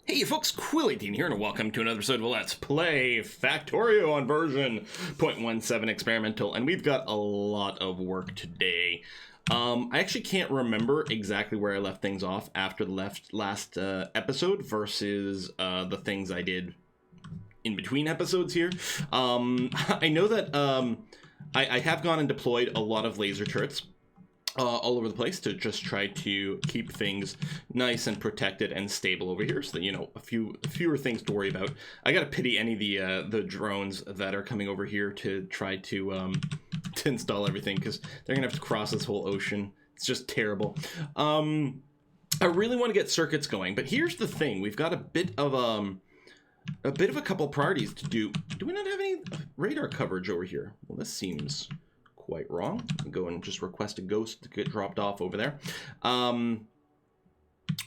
Hey folks, Quilly18 here, and welcome to another episode of Let's Play Factorio on version 0.17 experimental, and we've got a lot of work today. I actually can't remember exactly where I left things off after the last episode versus the things I did in between episodes here. I know that I have gone and deployed a lot of laser turrets all over the place to just try to keep things nice and protected and stable over here, so that, you know, fewer things to worry about. I gotta pity any of the drones that are coming over here to try to install everything, because they're gonna have to cross this whole ocean. It's just terrible. I really want to get circuits going, but here's the thing: we've got a bit of a couple priorities to do. Do we not have any radar coverage over here? Well, this seems quite wrong. Go and just request a ghost to get dropped off over there. What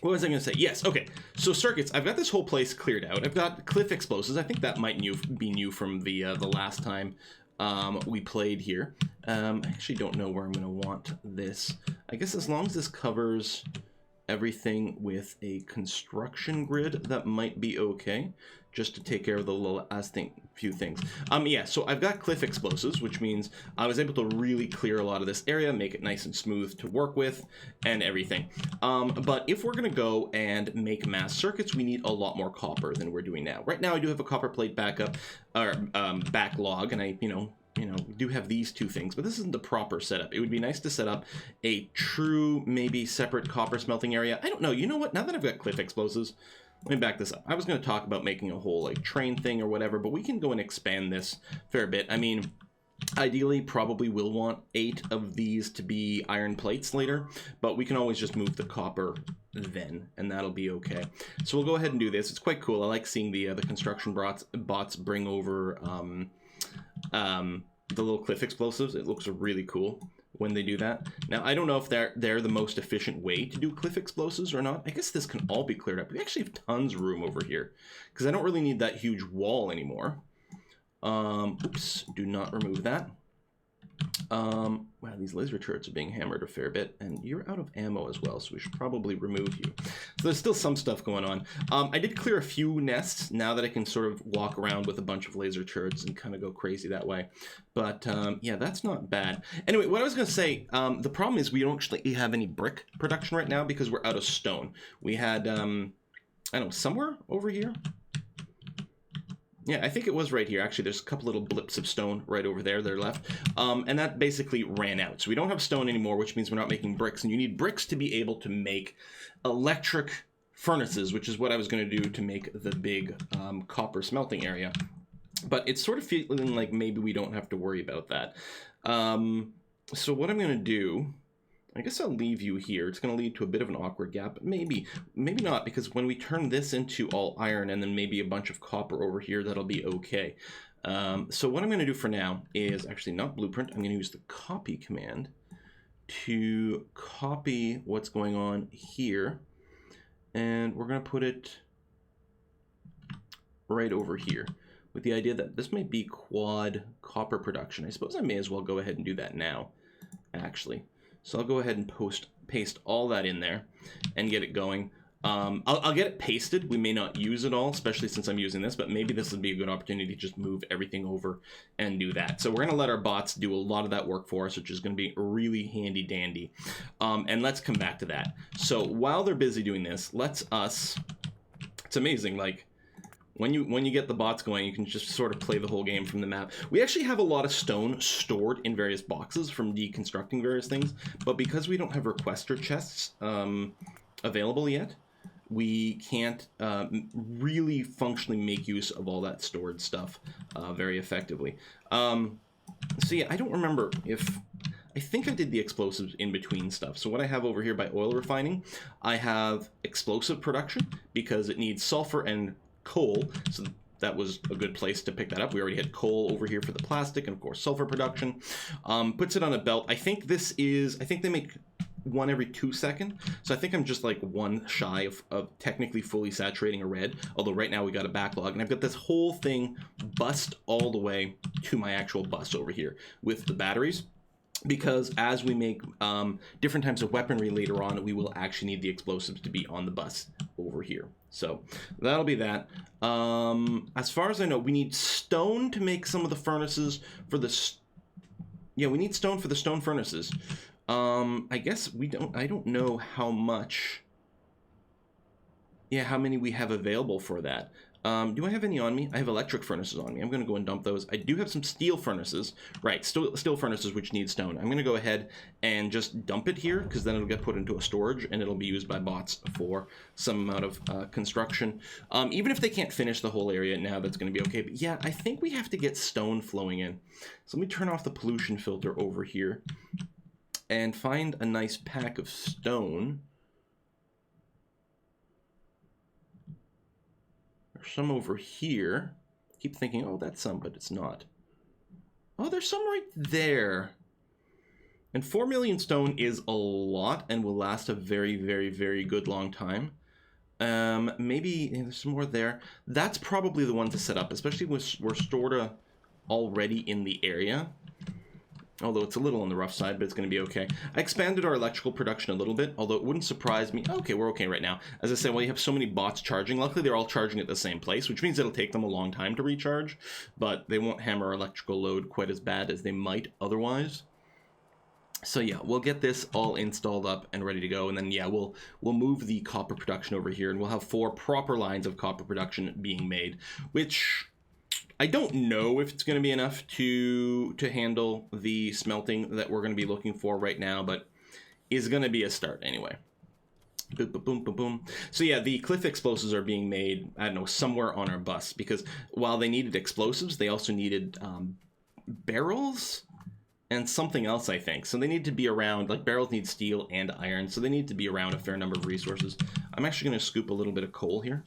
was I going to say? Yes, okay. So circuits, I've got this whole place cleared out. I've got cliff explosives. I think that might be new from the last time we played here. I actually don't know where I'm going to want this. I guess as long as this covers everything with a construction grid, that might be okay, just to take care of the last few things. Yeah, so I've got cliff explosives, which means I was able to really clear a lot of this area, make it nice and smooth to work with, and everything. But if we're gonna go and make mass circuits, we need a lot more copper than we're doing now. Right now, I do have a copper plate backup, or backlog, and I, do have these two things, but this isn't the proper setup. It would be nice to set up a true, maybe separate copper smelting area. I don't know. You know what? Now that I've got cliff explosives, let me back this up. I was going to talk about making a whole like train thing or whatever, but we can go and expand this a fair bit. I mean, ideally, probably will want 8 of these to be iron plates later, but we can always just move the copper then, and that'll be okay. So we'll go ahead and do this. It's quite cool. I like seeing the construction bots bring over the little cliff explosives. It looks really cool when they do that. Now, I don't know if they're the most efficient way to do cliff explosives or not. I guess this can all be cleared up. We actually have tons of room over here, because I don't really need that huge wall anymore. Oops, do not remove that. Wow, these laser turrets are being hammered a fair bit, and you're out of ammo as well, so we should probably remove you. So there's still some stuff going on. I did clear a few nests now that I can sort of walk around with a bunch of laser turrets and kind of go crazy that way. But yeah, that's not bad. Anyway, what I was going to say, the problem is we don't actually have any brick production right now because we're out of stone. We had, I don't know, somewhere over here? Yeah, I think it was right here. Actually, there's a couple little blips of stone right over there that are left. And that basically ran out. So we don't have stone anymore, which means we're not making bricks. And you need bricks to be able to make electric furnaces, which is what I was going to do to make the big copper smelting area. But it's sort of feeling like maybe we don't have to worry about that. So what I'm going to do, I guess I'll leave you here. It's going to lead to a bit of an awkward gap, but maybe not, because when we turn this into all iron and then maybe a bunch of copper over here, that'll be okay. So what I'm going to do for now is actually not blueprint. I'm going to use the copy command to copy what's going on here, and we're going to put it right over here, with the idea that this might be quad copper production. I suppose I may as well go ahead and do that now, actually. So I'll go ahead and paste all that in there and get it going. I'll get it pasted. We may not use it all, especially since I'm using this, but maybe this would be a good opportunity to just move everything over and do that. So we're going to let our bots do a lot of that work for us, which is going to be really handy dandy. And let's come back to that. So while they're busy doing this, it's amazing, like, when you get the bots going, you can just sort of play the whole game from the map. We actually have a lot of stone stored in various boxes from deconstructing various things, but because we don't have requester chests available yet, we can't really functionally make use of all that stored stuff very effectively. So yeah, I don't remember if... I think I did the explosives in between stuff. So what I have over here by oil refining, I have explosive production because it needs sulfur and coal, so that was a good place to pick that up. We already had coal over here for the plastic, and of course sulfur production. Puts it on a belt. I think they make one every 2 seconds, so I think I'm just like one shy of technically fully saturating a red, although right now we got a backlog, and I've got this whole thing bussed all the way to my actual bus over here with the batteries. because as we make different types of weaponry later on, we will actually need the explosives to be on the bus over here. So that'll be that. As far as I know, we need stone to make some of the furnaces for the... Yeah, we need stone for the stone furnaces. I guess we don't... I don't know how much... Yeah, how many we have available for that. Do I have any on me? I have electric furnaces on me. I'm going to go and dump those. I do have some steel furnaces. Right, steel furnaces which need stone. I'm going to go ahead and just dump it here, because then it'll get put into a storage, and it'll be used by bots for some amount of construction. Even if they can't finish the whole area now, that's going to be okay. But yeah, I think we have to get stone flowing in. So let me turn off the pollution filter over here and find a nice pack of stone. Some over here. Keep thinking, oh, that's some, but it's not. Oh, there's some right there. And 4 million stone is a lot and will last a very, very, very good long time. Maybe there's some more there. That's probably the one to set up, especially when we're sort of already in the area. Although it's a little on the rough side, but it's going to be okay. I expanded our electrical production a little bit, although it wouldn't surprise me. Okay, we're okay right now. As I said, well, you have so many bots charging. Luckily, they're all charging at the same place, which means it'll take them a long time to recharge, but they won't hammer our electrical load quite as bad as they might otherwise. So yeah, we'll get this all installed up and ready to go, and then yeah, we'll move the copper production over here, and we'll have 4 proper lines of copper production being made, which... I don't know if it's going to be enough to handle the smelting that we're going to be looking for right now, but is going to be a start anyway. Boom, boom, boom, boom, boom. So yeah, the cliff explosives are being made, I don't know, somewhere on our bus, because while they needed explosives, they also needed barrels and something else, I think. So they need to be around, like barrels need steel and iron, so they need to be around a fair number of resources. I'm actually going to scoop a little bit of coal here,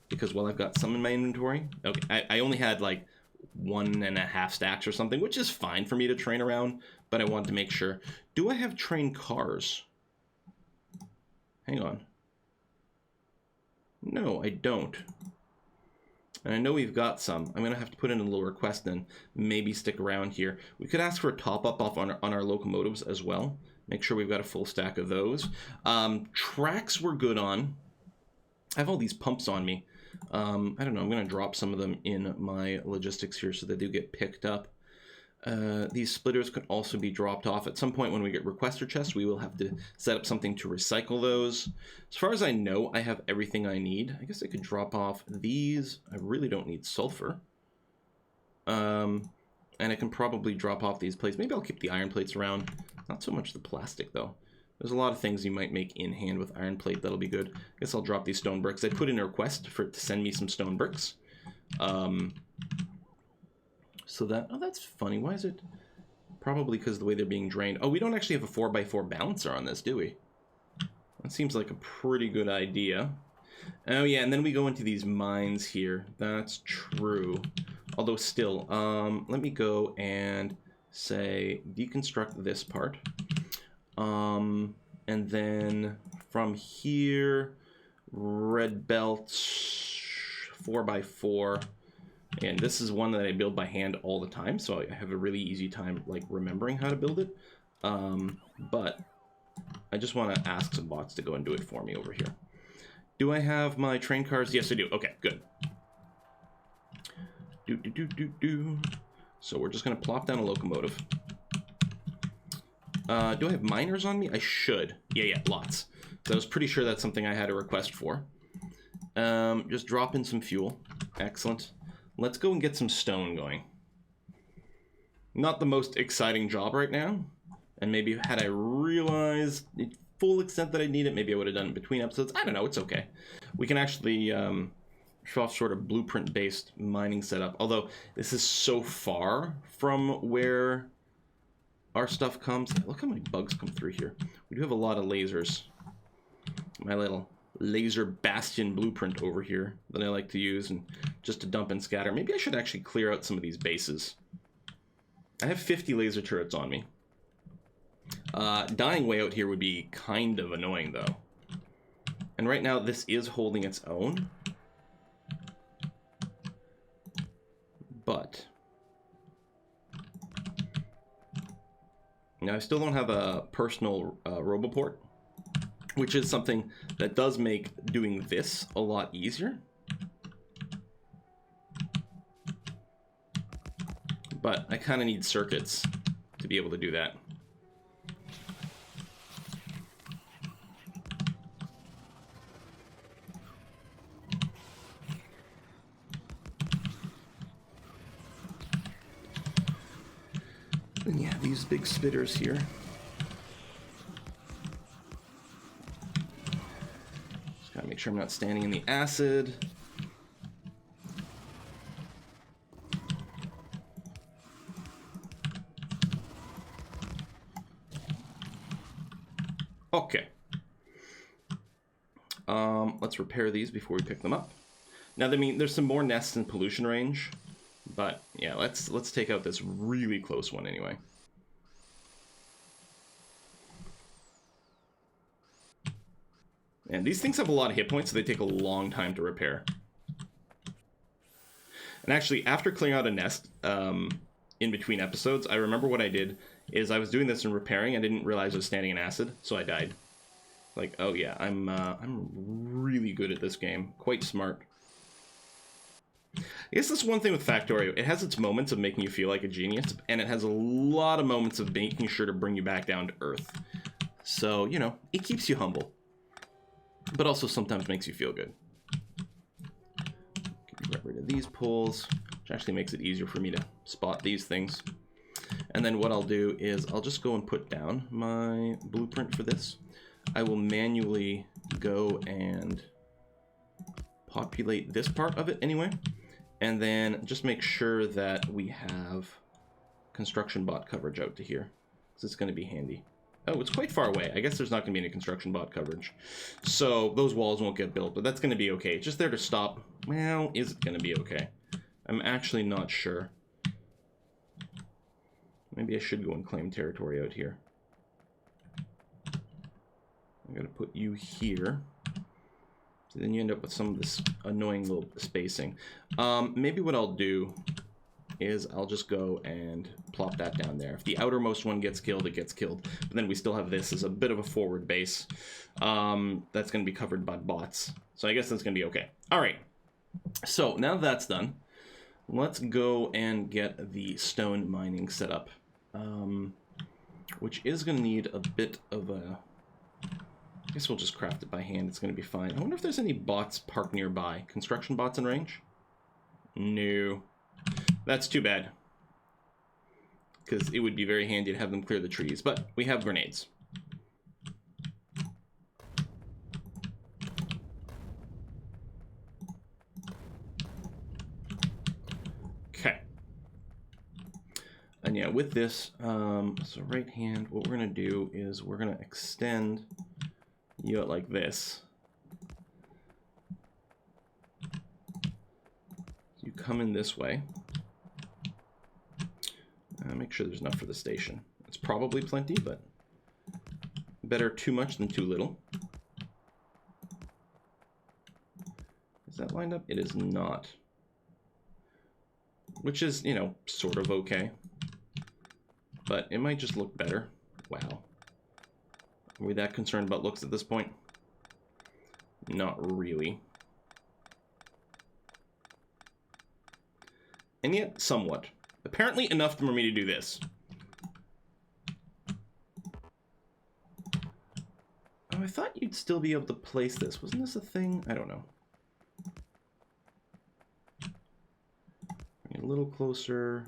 because, well, I've got some in my inventory. Okay, I only had like 1.5 stacks or something, which is fine for me to train around, but I wanted to make sure. Do I have train cars? Hang on. No, I don't. And I know we've got some. I'm going to have to put in a little request and maybe stick around here. We could ask for a top-up off on our locomotives as well. Make sure we've got a full stack of those. Tracks we're good on. I have all these pumps on me. I don't know, I'm going to drop some of them in my logistics here so they do get picked up. These splitters could also be dropped off. At some point when we get requester chests, we will have to set up something to recycle those. As far as I know, I have everything I need. I guess I could drop off these. I really don't need sulfur. And I can probably drop off these plates. Maybe I'll keep the iron plates around. Not so much the plastic, though. There's a lot of things you might make in hand with iron plate. That'll be good. I guess I'll drop these stone bricks. I put in a request for it to send me some stone bricks. So that... Oh, that's funny. Why is it... Probably because of the way they're being drained. Oh, we don't actually have a 4x4 balancer on this, do we? That seems like a pretty good idea. Oh, yeah, and then we go into these mines here. That's true. Although still, let me go and say deconstruct this part. And then from here, red belts, 4x4. And this is one that I build by hand all the time, so I have a really easy time like remembering how to build it. But I just want to ask some bots to go and do it for me over here. Do I have my train cars? Yes, I do. Okay, good. So we're just going to plop down a locomotive. Do I have miners on me? I should. Yeah, lots. So I was pretty sure that's something I had a request for. Just drop in some fuel. Excellent. Let's go and get some stone going. Not the most exciting job right now. And maybe had I realized the full extent that I need it, maybe I would have done it between episodes. I don't know, it's okay. We can actually show off sort of blueprint-based mining setup. Although this is so far from where our stuff comes. Look how many bugs come through here. We do have a lot of lasers. My little laser bastion blueprint over here that I like to use and just to dump and scatter. Maybe I should actually clear out some of these bases. I have 50 laser turrets on me. Dying way out here would be kind of annoying though. And right now this is holding its own. But Now, I still don't have a personal Roboport, which is something that does make doing this a lot easier. But I kind of need circuits to be able to do that. And yeah, these big spitters here. Just gotta make sure I'm not standing in the acid. Okay. Let's repair these before we pick them up. Now, I mean, there's some more nests in pollution range, but yeah, let's take out this really close one anyway. And these things have a lot of hit points, so they take a long time to repair. And actually, after clearing out a nest in between episodes, I remember what I did is I was doing this and repairing. I didn't realize I was standing in acid, so I died. Like, oh yeah, I'm really good at this game. Quite smart. I guess that's one thing with Factorio. It has its moments of making you feel like a genius, and it has a lot of moments of making sure to bring you back down to earth. So, you know, it keeps you humble. But also sometimes makes you feel good. Get rid of these poles, which actually makes it easier for me to spot these things. And then what I'll do is I'll just go and put down my blueprint for this. I will manually go and populate this part of it anyway. And then just make sure that we have construction bot coverage out to here, because it's going to be handy. Oh, it's quite far away. I guess there's not going to be any construction bot coverage. So those walls won't get built, but that's going to be okay. It's just there to stop. Well, is it going to be okay? I'm actually not sure. Maybe I should go and claim territory out here. I'm going to put you here. So then you end up with some of this annoying little spacing. Maybe what I'll do is I'll just go and plop that down there. If the outermost one gets killed, it gets killed. But then we still have this as a bit of a forward base. That's going to be covered by bots. So I guess that's going to be okay. All right. So now that's done, let's go and get the stone mining set up, which is going to need a bit of a... I guess we'll just craft it by hand. It's going to be fine. I wonder if there's any bots parked nearby. Construction bots in range? No. That's too bad, because it would be very handy to have them clear the trees, but we have grenades. Okay. And yeah, with this, so right hand, what we're going to do is we're going to extend you out like this. You come in this way. Make sure there's enough for the station. It's probably plenty, but better too much than too little. Is that lined up? It is not. Which is, you know, sort of okay. But it might just look better. Wow. Are we that concerned about looks at this point? Not really. And yet, somewhat. Apparently enough for me to do this. Oh, I thought you'd still be able to place this. Wasn't this a thing? I don't know. Bring it a little closer.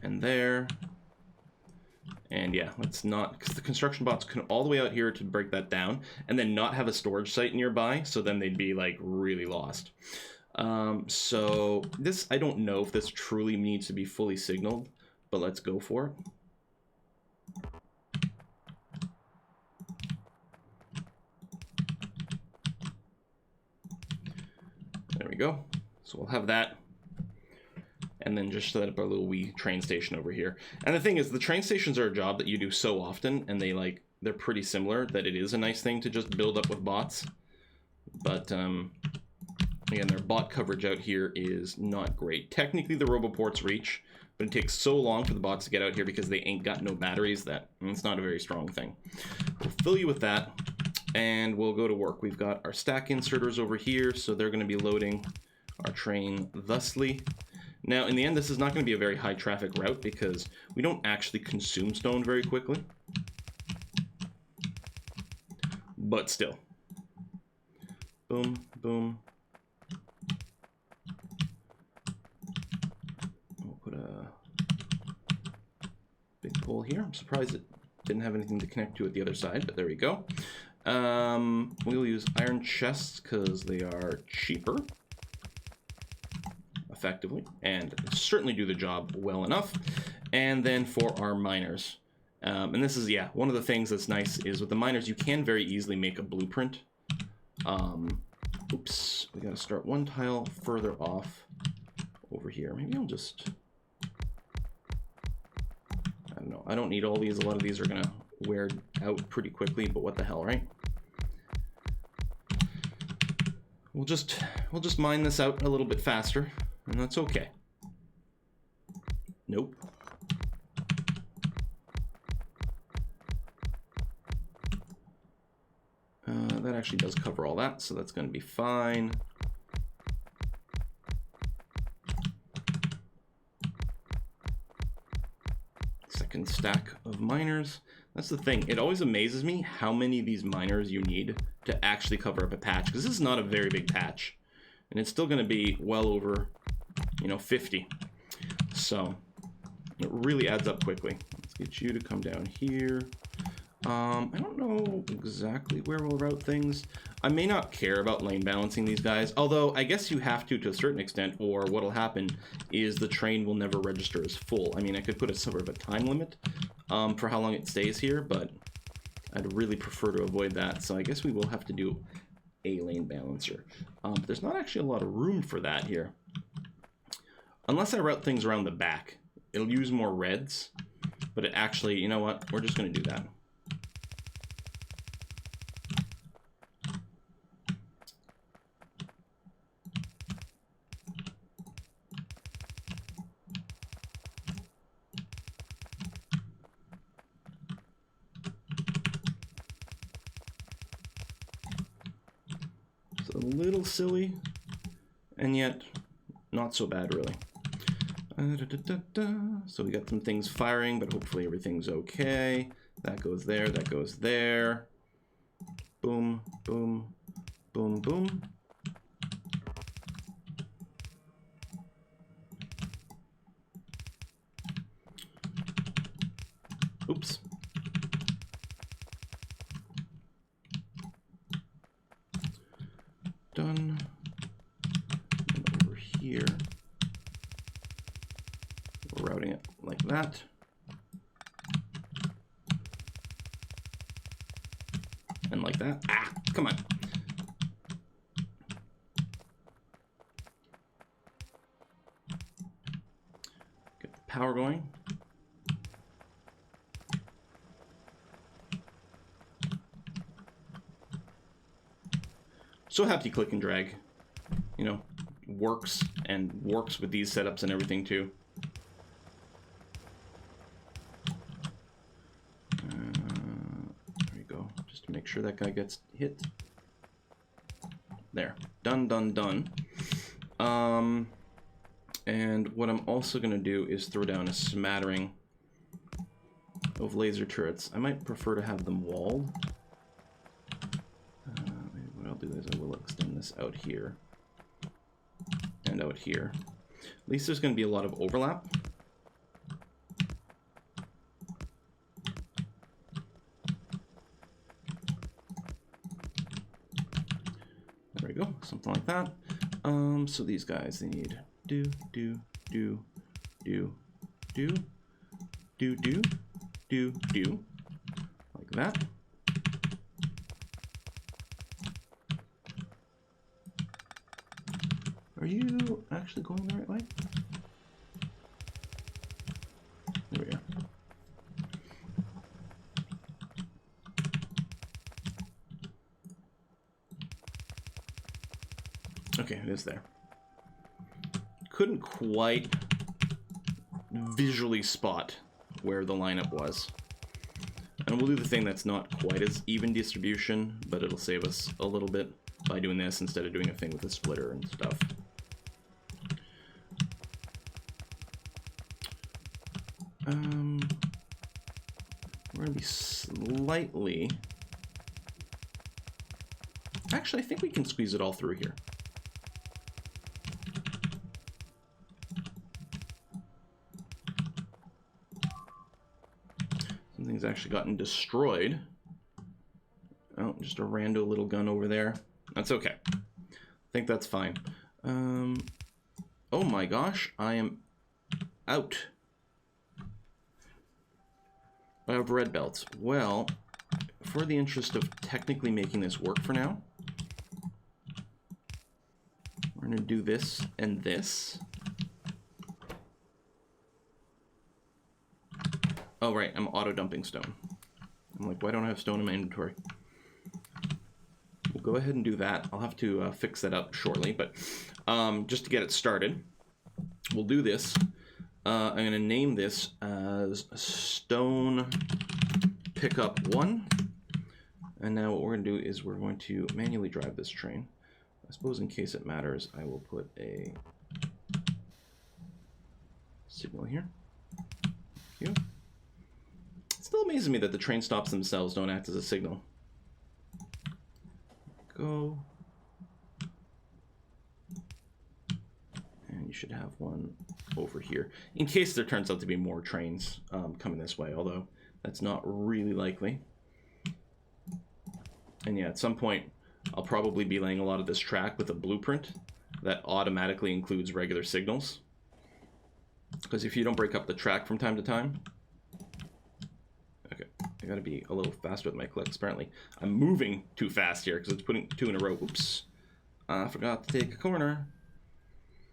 And there. And yeah, let's not... because the construction bots come all the way out here to break that down. And then not have a storage site nearby. So then they'd be, like, really lost. So this, I don't know if this truly needs to be fully signaled, but let's go for it. There we go. So we'll have that. And then just set up our little wee train station over here. And the thing is, the train stations are a job that you do so often, and they're pretty similar, that it is a nice thing to just build up with bots. But, again, their bot coverage out here is not great. Technically, the Roboports reach, But it takes so long for the bots to get out here because they ain't got no batteries that it's not a very strong thing. We'll fill you with that, and we'll go to work. We've got our stack inserters over here, so they're going to be loading our train thusly. Now, in the end, this is not going to be a very high traffic route because we don't actually consume stone very quickly. But still. Boom, boom. We'll put a big pole here. I'm surprised it didn't have anything to connect to at the other side, but there we go. We'll use iron chests because they are cheaper, effectively, and certainly do the job well enough. And then for our miners. And this is, yeah, one of the things that's nice is with the miners, you can very easily make a blueprint. Oops, we gotta start one tile further off over here. Maybe I'll just, I don't know. I don't need all these. A lot of these are gonna wear out pretty quickly, but what the hell, right? We'll just mine this out a little bit faster, and that's okay. Nope. That actually does cover all that, so that's going to be fine. Second stack of miners. That's the thing. It always amazes me how many of these miners you need to actually cover up a patch, because this is not a very big patch, and it's still going to be well over, 50. So it really adds up quickly. Let's get you to come down here. I don't know exactly where we'll route things. I may not care about lane balancing these guys, although I guess you have to a certain extent, or what'll happen is the train will never register as full. I mean, I could put a sort of a time limit for how long it stays here, but I'd really prefer to avoid that, so I guess we will have to do a lane balancer. But there's not actually a lot of room for that here. Unless I route things around the back. It'll use more reds, but it actually, you know what, we're just going to do that. It's a little silly, and yet not so bad, really. So we got some things firing, but hopefully everything's okay. That goes there, that goes there. Boom, boom, boom, boom. Oops. Done. And over here. We're routing it like that. And like that. Ah, come on. Get the power going. So happy click and drag, works with these setups and everything too. There we go, just to make sure that guy gets hit. There, done, done, done. And what I'm also gonna do is throw down a smattering of laser turrets. I might prefer to have them walled. What I'll do is I will extend this out here and out here. At least there's going to be a lot of overlap. There we go, something like that. So these guys, they need do, like that. Are you actually going the right way? There we are. Okay, it is there. Couldn't quite visually spot where the lineup was. And we'll do the thing that's not quite as even distribution, but it'll save us a little bit by doing this instead of doing a thing with a splitter and stuff. We're going to be slightly... Actually, I think we can squeeze it all through here. Something's actually gotten destroyed. Oh, just a rando little gun over there. That's okay. I think that's fine. Oh my gosh, I am out of red belts. Well, for the interest of technically making this work for now, we're going to do this and this. Oh, right, I'm auto-dumping stone. I'm like, why don't I have stone in my inventory? We'll go ahead and do that. I'll have to fix that up shortly, but just to get it started, we'll do this. I'm going to name this as Stone Pickup 1. And now what we're going to do is we're going to manually drive this train. I suppose in case it matters, I will put a signal here. Thank you. It still amazes me that the train stops themselves don't act as a signal. Go. And you should have one over here in case there turns out to be more trains coming this way, although that's not really likely. And yeah, at some point I'll probably be laying a lot of this track with a blueprint that automatically includes regular signals, because if you don't break up the track from time to time... Okay, I gotta be a little faster with my clicks. Apparently I'm moving too fast here because it's putting 2 in a row. Oops, I forgot to take a corner.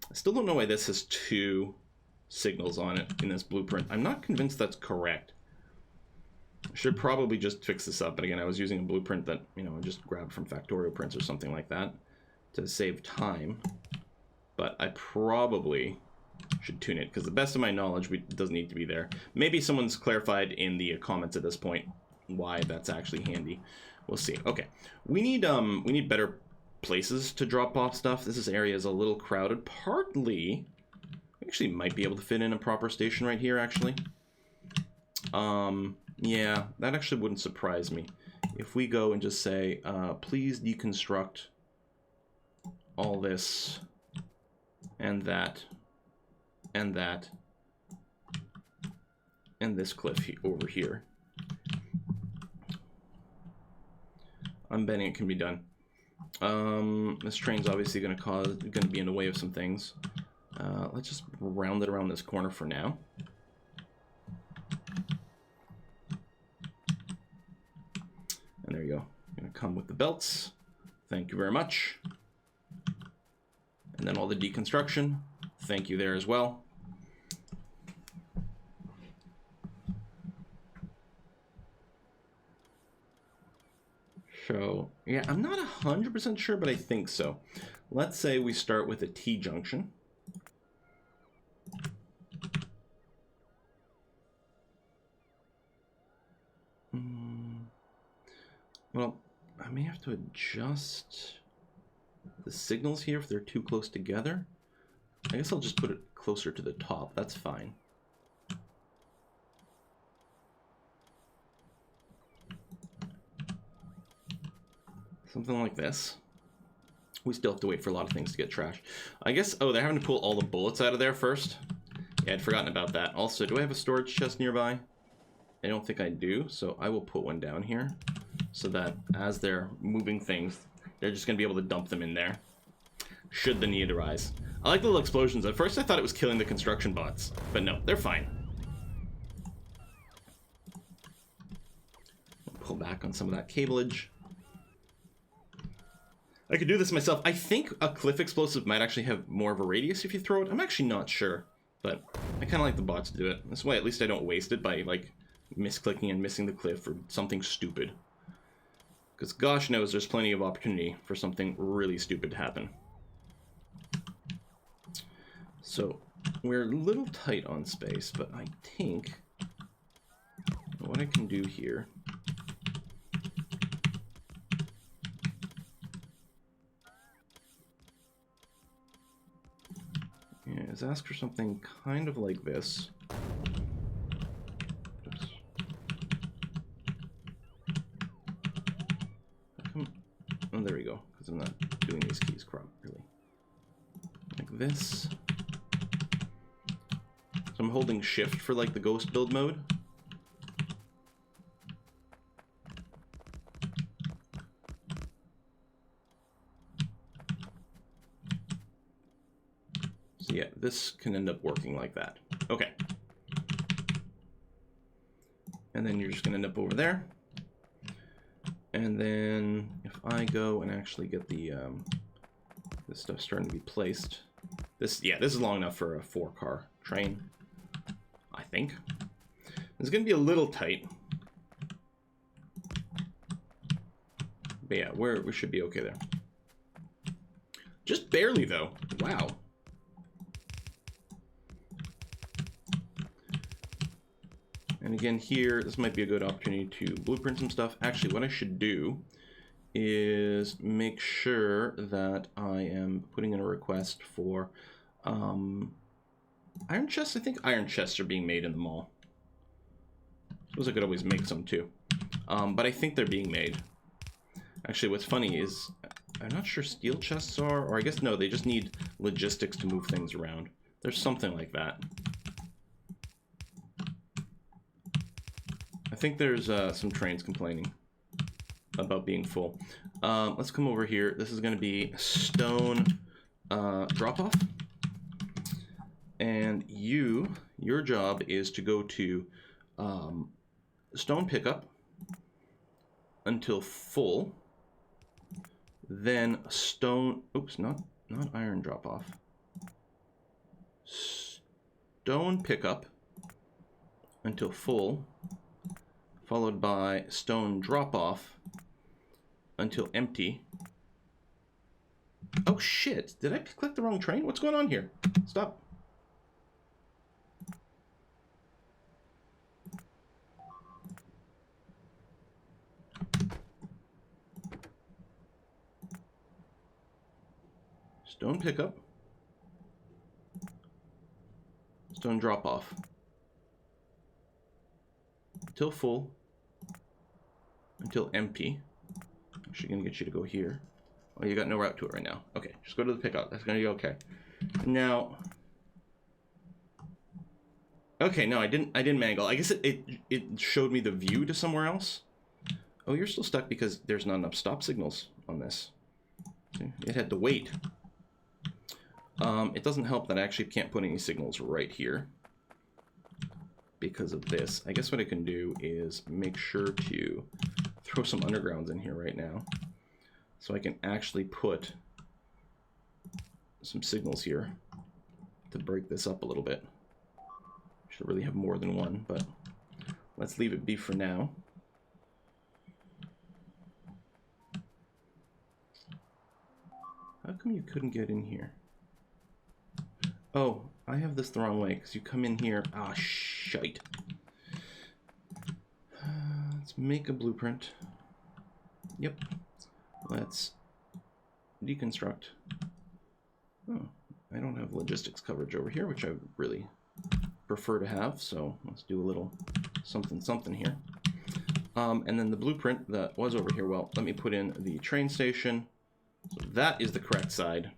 I still don't know why this has 2 signals on it in this blueprint. I'm not convinced that's correct. I should probably just fix this up. But again, I was using a blueprint that, you know, I just grabbed from Factorio prints or something like that to save time. But I probably should tune it because, the best of my knowledge, it doesn't need to be there. Maybe someone's clarified in the comments at this point why that's actually handy. We'll see. Okay, we need better places to drop off stuff. This area is a little crowded. Partly, we actually might be able to fit in a proper station right here. Actually, yeah, that actually wouldn't surprise me if we go and just say, please deconstruct all this and that. And that, and this cliff over here. I'm betting it can be done. This train's obviously going to be in the way of some things. Let's just round it around this corner for now. And there you go. Going to come with the belts. Thank you very much. And then all the deconstruction. Thank you there as well. So, yeah, I'm not 100% sure, but I think so. Let's say we start with a T-junction. Well, I may have to adjust the signals here if they're too close together. I guess I'll just put it closer to the top. That's fine. Something like this. We still have to wait for a lot of things to get trashed. I guess, oh, they're having to pull all the bullets out of there first. Yeah, I'd forgotten about that. Also, do I have a storage chest nearby? I don't think I do, so I will put one down here so that as they're moving things, they're just going to be able to dump them in there, should the need arise. I like the little explosions. At first I thought it was killing the construction bots, but no, they're fine. Pull back on some of that cableage. I could do this myself. I think a cliff explosive might actually have more of a radius if you throw it. I'm actually not sure, but I kind of like the bots to do it. This way at least I don't waste it by like misclicking and missing the cliff or something stupid. Because gosh knows there's plenty of opportunity for something really stupid to happen. So we're a little tight on space, but I think what I can do here is ask for something kind of like this. Oops. Oh, there we go, because I'm not doing these keys properly. Like this. So I'm holding shift for like the ghost build mode. So yeah, this can end up working like that. Okay. And then you're just gonna end up over there. And then if I go and actually get the this stuff starting to be placed. This is long enough for a 4-car train, I think. It's gonna be a little tight. But yeah, we should be okay there. Just barely though. Wow. And again here, this might be a good opportunity to blueprint some stuff. Actually, what I should do is make sure that I am putting in a request for iron chests. I think iron chests are being made in the mall. Suppose I could always make some too. But I think they're being made. Actually, what's funny is I'm not sure steel chests are, or I guess no, they just need logistics to move things around. There's something like that. I think there's some trains complaining about being full. Let's come over here. This is going to be stone drop-off. And your job is to go to stone pickup until full. Then stone, oops, not iron drop-off. Stone pickup until full, followed by stone drop-off until empty. Oh shit, did I click the wrong train? What's going on here? Stop. Stone pickup. Stone drop-off. Until full. Until empty. Actually gonna get you to go here. Oh, you got no route to it right now. Okay, just go to the pickup. That's gonna be okay. Now, okay, no, I didn't mangle. I guess it showed me the view to somewhere else. Oh, you're still stuck because there's not enough stop signals on this. It had to wait. It doesn't help that I actually can't put any signals right here because of this. I guess what I can do is make sure to throw some undergrounds in here right now so I can actually put some signals here to break this up a little bit. Should really have more than one, but let's leave it be for now. How come you couldn't get in here? Oh, I have this the wrong way, because you come in here. Ah, shite. Let's make a blueprint. Yep. Let's deconstruct. Oh, I don't have logistics coverage over here, which I would really prefer to have, so let's do a little something something here. And then the blueprint that was over here, well, let me put in the train station. So that is the correct side.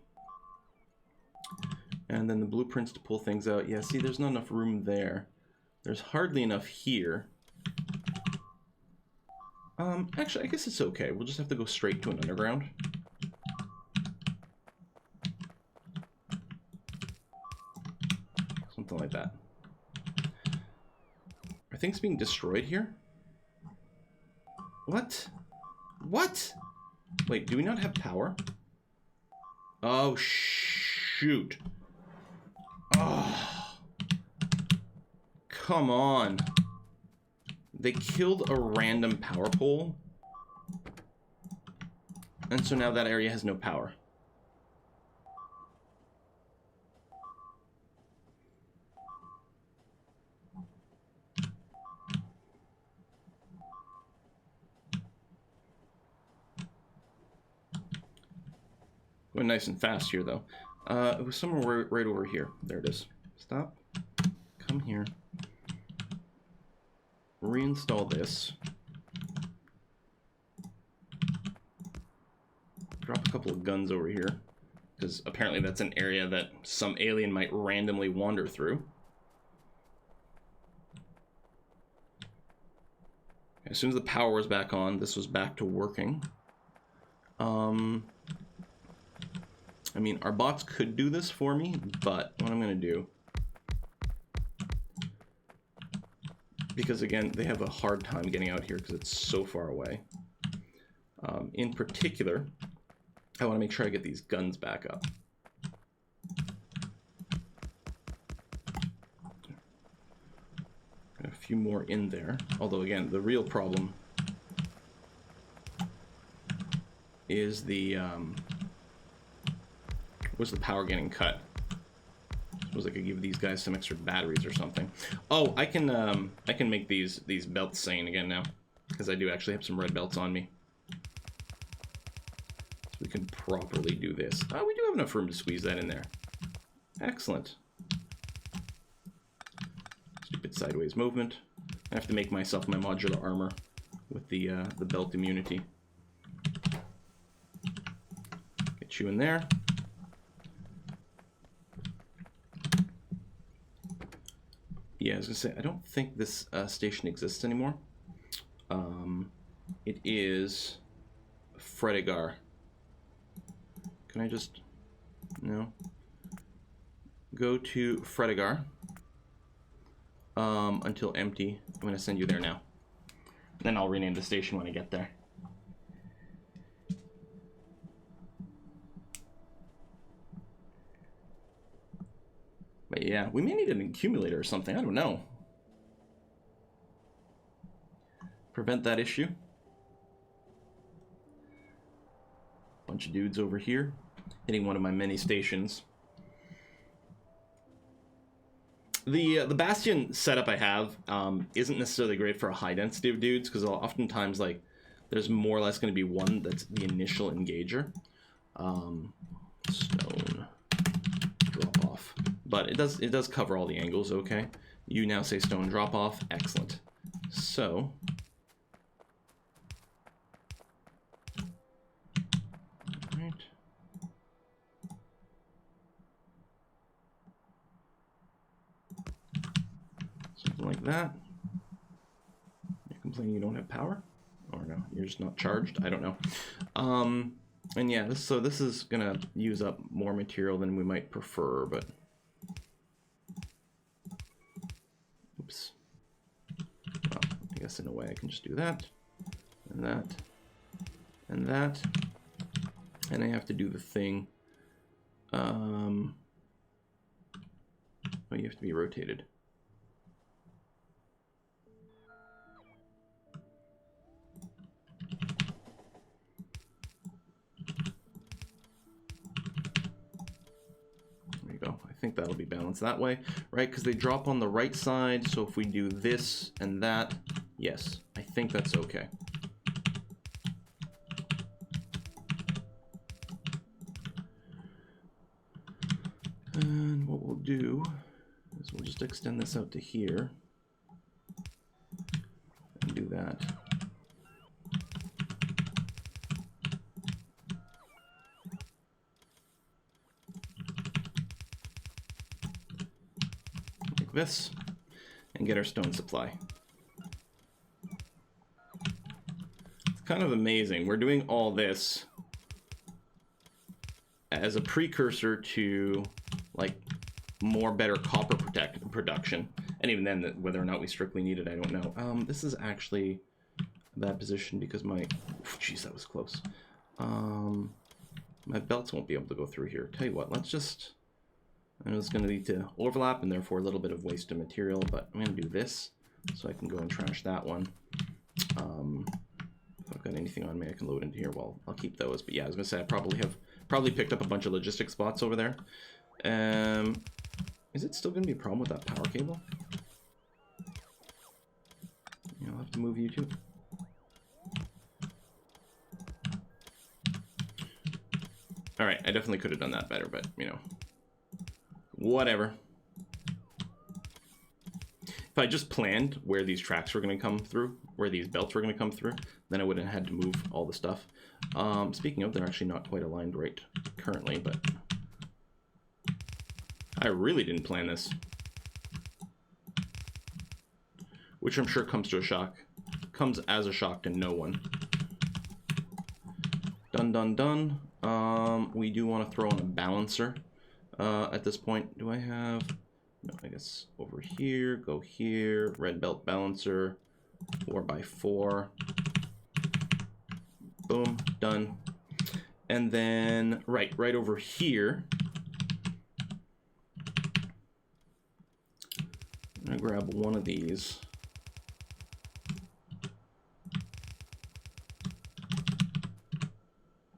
And then the blueprints to pull things out. Yeah, see, there's not enough room there. There's hardly enough here. Actually, I guess it's okay. We'll just have to go straight to an underground. Something like that. Are things being destroyed here? What? What? Wait, do we not have power? Oh, shoot. Oh, come on. They killed a random power pole. And so now that area has no power. Going nice and fast here, though. It was somewhere right over here. There it is. Stop. Come here. Reinstall this. Drop a couple of guns over here, because apparently that's an area that some alien might randomly wander through. As soon as the power was back on, this was back to working. I mean, our bots could do this for me, but what I'm going to do, because again, they have a hard time getting out here because it's so far away. In particular, I want to make sure I get these guns back up. Got a few more in there, although again, the real problem is the was the power getting cut. Suppose I could give these guys some extra batteries or something. Oh, I can make these belts sane again now, because I do actually have some red belts on me. So we can properly do this. Oh, we do have enough room to squeeze that in there. Excellent. Stupid sideways movement. I have to make myself my modular armor with the belt immunity. Get you in there. Yeah, I was gonna say, I don't think this station exists anymore. It is Fredigar. Can I just, no? Go to Fredigar until empty. I'm gonna send you there now. Then I'll rename the station when I get there. But yeah, we may need an accumulator or something. I don't know. Prevent that issue. Bunch of dudes over here hitting one of my many stations. The Bastion setup I have isn't necessarily great for a high density of dudes, because oftentimes like there's more or less going to be one that's the initial engager. Stone drop off. But it does cover all the angles, okay? You now say stone drop off. Excellent. So right. Something like that. You're complaining you don't have power? Or no, you're just not charged? I don't know. And yeah, this is gonna use up more material than we might prefer, but oops. Well, I guess in a way I can just do that, and that, and that, and I have to do the thing. Oh, you have to be rotated. I think that'll be balanced that way, right? Because they drop on the right side, so if we do this and that, yes, I think that's okay. And what we'll do is we'll just extend this out to here and do that. This and get our stone supply. It's kind of amazing. We're doing all this as a precursor to like more better copper production, and even then, whether or not we strictly need it, I don't know. This is actually a bad position because my, jeez, that was close. My belts won't be able to go through here. Tell you what, let's just. I know it's going to lead to overlap and therefore a little bit of waste of material, but I'm going to do this so I can go and trash that one. If I've got anything on me I can load into here, well, I'll keep those. But yeah, I was going to say I probably picked up a bunch of logistic spots over there. Is it still going to be a problem with that power cable? Yeah, I'll have to move you too. All right, I definitely could have done that better, but, you know, whatever. If I just planned where these tracks were going to come through, where these belts were going to come through, then I wouldn't have had to move all the stuff. Speaking of, they're actually not quite aligned right currently, but I really didn't plan this. Which I'm sure comes to a shock. Comes as a shock to no one. Done, done, done. We do want to throw in a balancer at this point. Do I have... No, I guess over here, go here, red belt balancer, 4x4. Boom, done. And then, right over here, I'm gonna grab one of these.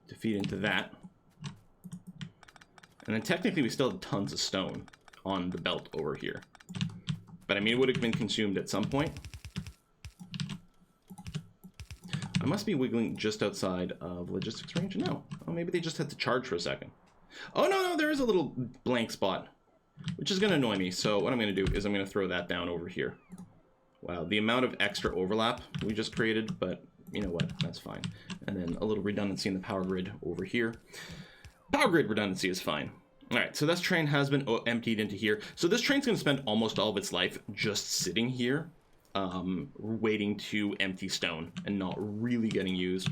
To feed into that. And then technically we still have tons of stone on the belt over here. But I mean, it would have been consumed at some point. I must be wiggling just outside of logistics range. No. Oh, maybe they just had to charge for a second. Oh, no, there is a little blank spot, which is going to annoy me. So what I'm going to do is I'm going to throw that down over here. Wow, the amount of extra overlap we just created, but you know what? That's fine. And then a little redundancy in the power grid over here. Power grid redundancy is fine. All right, so this train has been emptied into here. So this train's going to spend almost all of its life just sitting here, waiting to empty stone and not really getting used.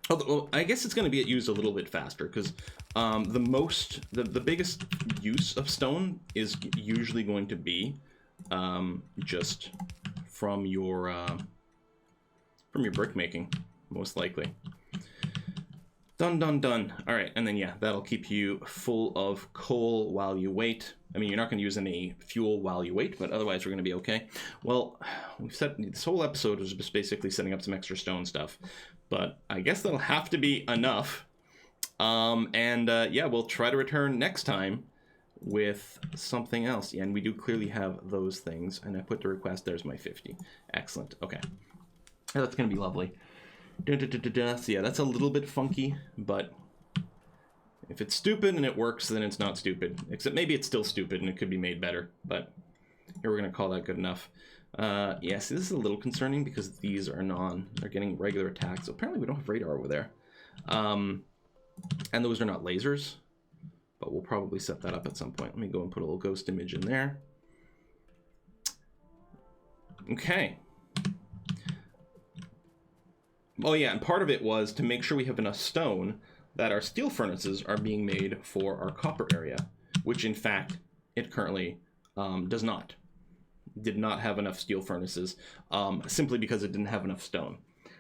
Although, I guess it's going to get used a little bit faster because the biggest use of stone is usually going to be just from your brick making, most likely. Done, done, done. All right, and then yeah, that'll keep you full of coal while you wait. I mean, you're not going to use any fuel while you wait, but otherwise we're going to be okay. Well, we've set this whole episode was just basically setting up some extra stone stuff, but I guess that'll have to be enough. Yeah, we'll try to return next time with something else. Yeah, and we do clearly have those things, and I put the request. There's my 50. Excellent. Okay, that's going to be lovely. So yeah, that's a little bit funky, but if it's stupid and it works, then it's not stupid. Except maybe it's still stupid and it could be made better, but here we're going to call that good enough. Yeah, see, this is a little concerning because these are they're getting regular attacks. So apparently we don't have radar over there. And those are not lasers, but we'll probably set that up at some point. Let me go and put a little ghost image in there. Okay. Oh yeah, and part of it was to make sure we have enough stone that our steel furnaces are being made for our copper area, which in fact it currently does not. Did not have enough steel furnaces, simply because it didn't have enough stone.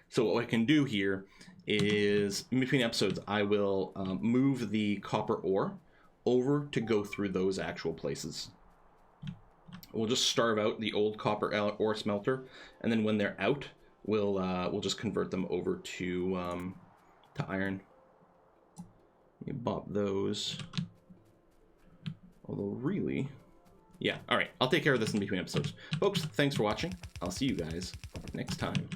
So what I can do here is, in between episodes, I will move the copper ore over to go through those actual places. We'll just starve out the old copper ore smelter, and then when they're out, we'll just convert them over to iron. You bop those. Although really, yeah. All right, I'll take care of this in between episodes, folks. Thanks for watching. I'll see you guys next time.